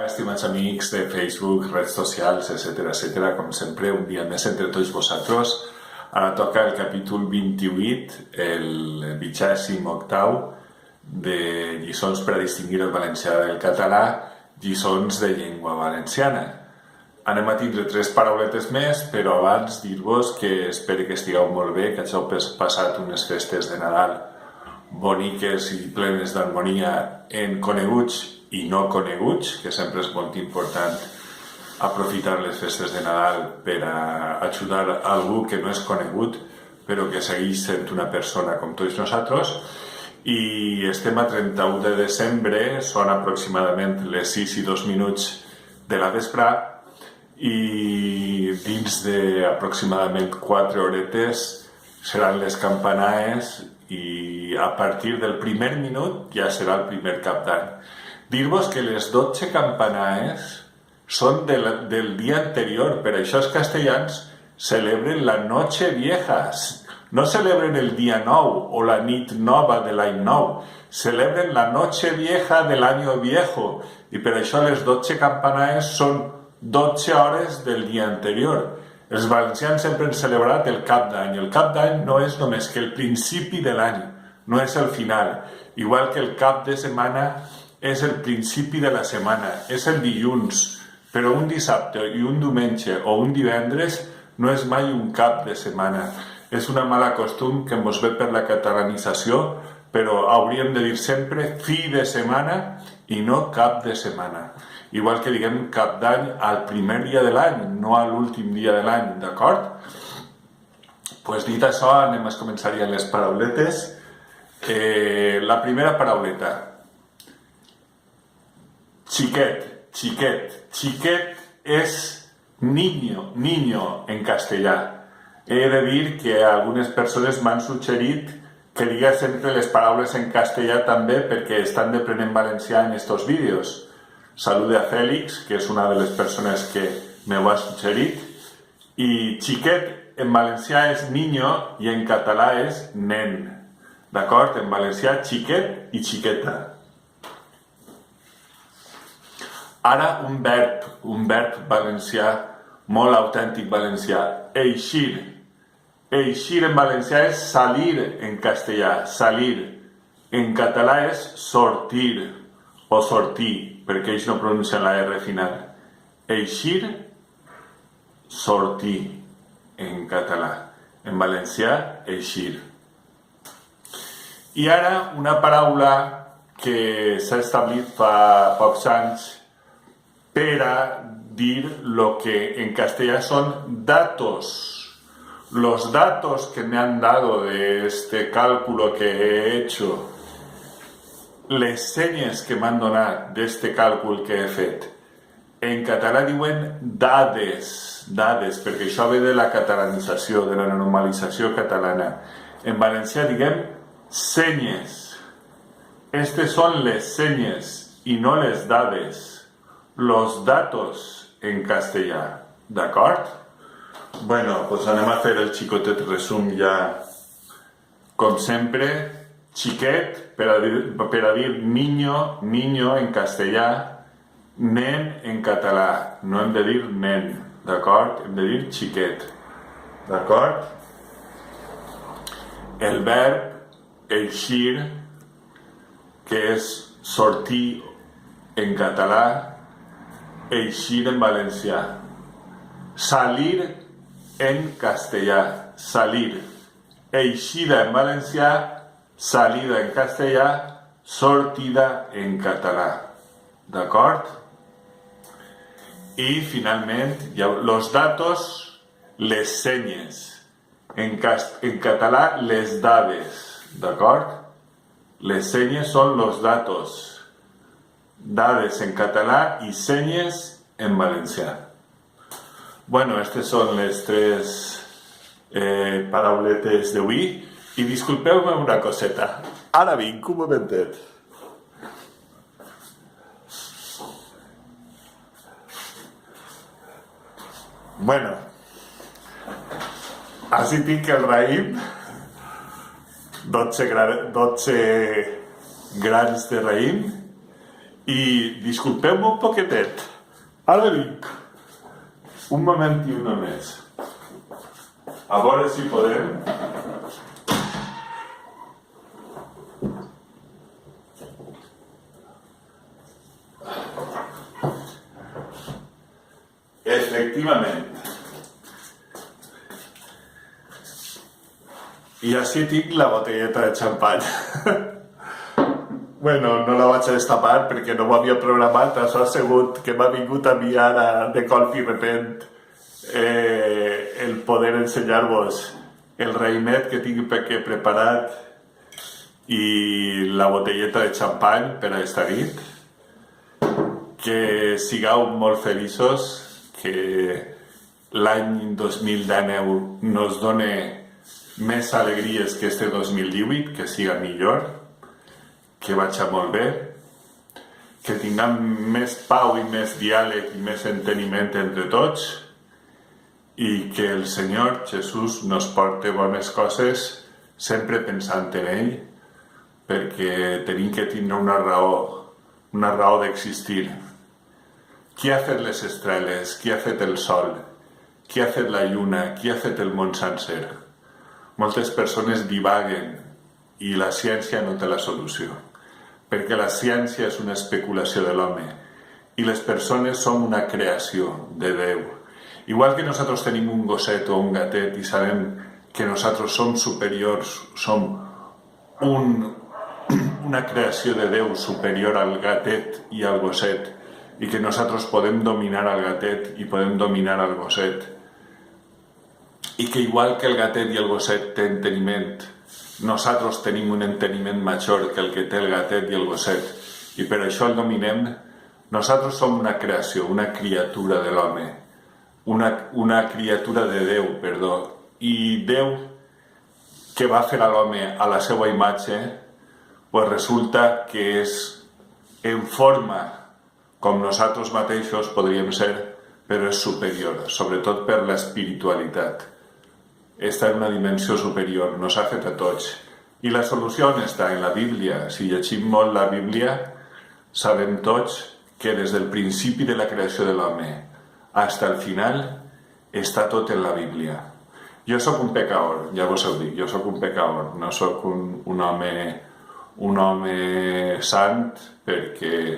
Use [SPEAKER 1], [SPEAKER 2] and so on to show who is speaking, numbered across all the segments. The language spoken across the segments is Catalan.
[SPEAKER 1] Estimats amics de Facebook, redes socials, etc., com sempre, un dia més entre tots vosaltres. Ara toca el capítol 28, el 28 de lliçons per a distingir el valencià del català, lliçons de llengua valenciana. Anem a tindre 3 parauletes més, però abans dir-vos que espero que estigueu molt bé, que hàgiu passat unes festes de Nadal boniques i plenes d'harmonia en coneguts i no coneguts, que sempre és molt important aprofitar les festes de Nadal per a ajudar algú que no és conegut, però que segueix sent una persona com tots nosaltres. I estem a 31 de desembre, són aproximadament les 6 i 2 minuts de la vesprà, i dins d'aproximadament 4 horetes seran les campanaes i a partir del primer minut ja serà el primer cap d'any. Dir-vos que les 12 campanaes són del dia anterior, per això els castellans celebren la Noche Vieja, no celebren el dia nou o la nit nova de l'any nou, celebren la Noche Vieja del año viejo, i per això les 12 campanaes són 12 hores del dia anterior. Els valencians sempre han celebrat el cap d'any. El cap d'any no és només que el principi de l'any, no és el final. Igual que el cap de setmana és el principi de la setmana, és el dilluns, però un dissabte i un diumenge o un divendres no és mai un cap de setmana. És una mala costum que ens ve per la catalanització, però hauríem de dir sempre fi de setmana i no cap de setmana. Igual que diguem cap d'any al primer dia de l'any, no a l'últim dia de l'any, d'acord? Pues dit això, anem a començar ja les parauletes. La primera parauleta. Xiquet, xiquet. Xiquet és niño en castellà. He de dir que algunes persones m'han suggerit que diga sempre les paraules en castellà també perquè estan deprenent valencià en estos vídeos. Salude a Félix, que és una de les persones que m'ho ha suggerit. I xiquet en valencià és niño i en català és nen. D'acord? En valencià xiquet i xiqueta. Ara un verb valencià molt autèntic valencià. Eixir. Eixir en valencià és salir en castellà, salir. En català és sortir o sortir, perquè ells no pronuncien la R final. Eixir, sortir, en català. En valencià, eixir. I ara una paraula que s'ha establit fa pocs anys per a dir lo que en castellà son datos. Los datos que me han dado de este cálculo que he hecho, les senyes que m'han donat d'este càlcul que he fet, en català diuen dades, perquè això ve de la catalanització, de la normalització catalana. En valencià diguem senyes. Estes són les senyes i no les dades. Los datos en castellà, d'acord? Bueno, pues anem a fer el xicotet resum ja, com sempre. Xiquet, per a dir niño en castellà, nen en català. No hem de dir nen, d'acord? Hem de dir xiquet, d'acord? El verb eixir, que és sortir en català, eixir en valencià. Salir en castellà, salir. Eixida en valencià, salida en castellà, sortida en català. D'acord? I finalment, los datos, les senyes. En català, les dades. D'acord? Les senyes són los datos. Dades en català i senyes en valencià. Bueno, aquestes són les 3 parauletes d'avui. I disculpeu-me una coseta. Ara vinc, un momentet. Bueno, així tinc el raïm, 12 grans de raïm, I disculpeu-me un poquetet. Ara vinc. Un momentiu només. A veure si podem. Efectivament. I així tinc la botelleta de xampany. Bueno, no la vaig a destapar perquè no ho havia programat, això ha sigut que m'ha vingut a mi ara de colp i repent el poder ensenyar-vos el raïmet que tinc preparat i la botelleta de xampany per a esta nit. Que sigueu molt feliços, que l'any 2019 nos done més alegries que este 2018, que siga millor, que vagi molt bé, que tinguem més pau i més diàleg i més enteniment entre tots i que el Senyor Jesús nos porte bones coses sempre pensant en ell, perquè tenim que tindre una raó d'existir. Qui ha fet les estrelles? Qui ha fet el sol? Qui ha fet la lluna? Qui ha fet el món sencer? Moltes persones divaguen i la ciència no té la solució, perquè la ciència és una especulació de l'home i les persones som una creació de Déu. Igual que nosaltres tenim un gosset o un gatet i sabem que nosaltres som superiors, som una creació de Déu superior al gatet i al gosset, i que nosaltres podem dominar al gatet i podem dominar al gosset, i que igual que el gatet i el gosset té enteniment, nosaltres tenim un enteniment major que el que té el gatet i el gosset, i per això el dominem. Nosaltres som una creació, una criatura de l'home, una criatura de Déu, perdó, i Déu, que va fer a l'home a la seva imatge, pues resulta que és en forma com nosaltres mateixos podríem ser, però és superior, sobretot per l'espiritualitat. Està en una dimensió superior, nos ha fet a tots. I la solució on està? En la Bíblia. Si llegim molt la Bíblia, sabem tots que des del principi de la creació de l'home fins al final està tot en la Bíblia. Jo sóc un pecador, ja vos ho dic, jo sóc un pecador, no sóc un home sant perquè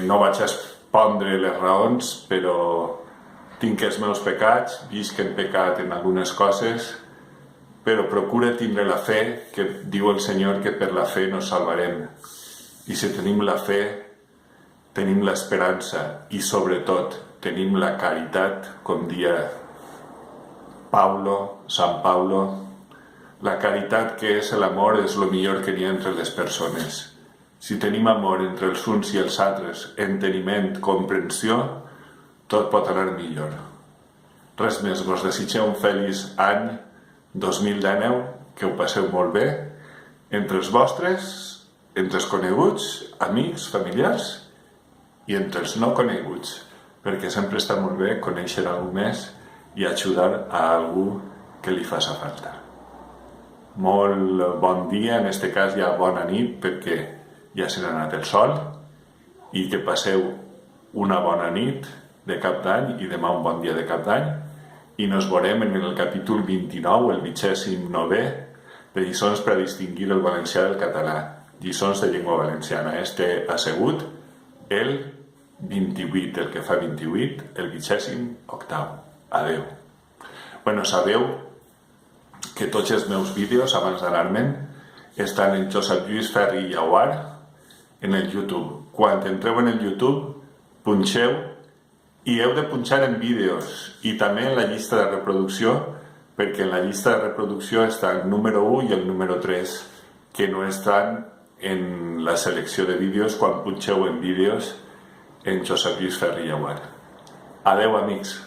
[SPEAKER 1] no vaig expondre les raons, però tinc els meus pecats, visc en pecat en algunes coses, però procura tindre la fe, que diu el Senyor que per la fe nos salvarem. I si tenim la fe, tenim l'esperança i sobretot tenim la caritat, com dia Sant Paulo. La caritat, que és l'amor, és el millor que n'hi ha entre les persones. Si tenim amor entre els uns i els altres, enteniment, comprensió, tot pot anar millor. Res més, vos desitgem un feliç any 2019, que ho passeu molt bé, entre els vostres, entre els coneguts, amics, familiars i entre els no coneguts, perquè sempre està molt bé conèixer algú més i ajudar a algú que li faci falta. Molt bon dia, en aquest cas ja bona nit, perquè ja se n'ha anat el sol, i que passeu una bona nit de cap d'any i demà un bon dia de cap d'any, i nos veurem en el capítol 29, el 29è, de lliçons per a distingir el valencià del català, lliçons de llengua valenciana. Este ha sigut el 28, el que fa 28, el 28è. Adeu. Bueno, sabeu que tots els meus vídeos, abans d'anar-me'n, estan en Josep Lluís Ferri i Auar en el YouTube. Quan entreu en el YouTube, punxeu i heu de punxar en vídeos i també en la llista de reproducció, perquè en la llista de reproducció està el número 1 i el número 3, que no estan en la selecció de vídeos quan punxeu en vídeos en Josep Lluís Ferri i Auar. Adeu, amics.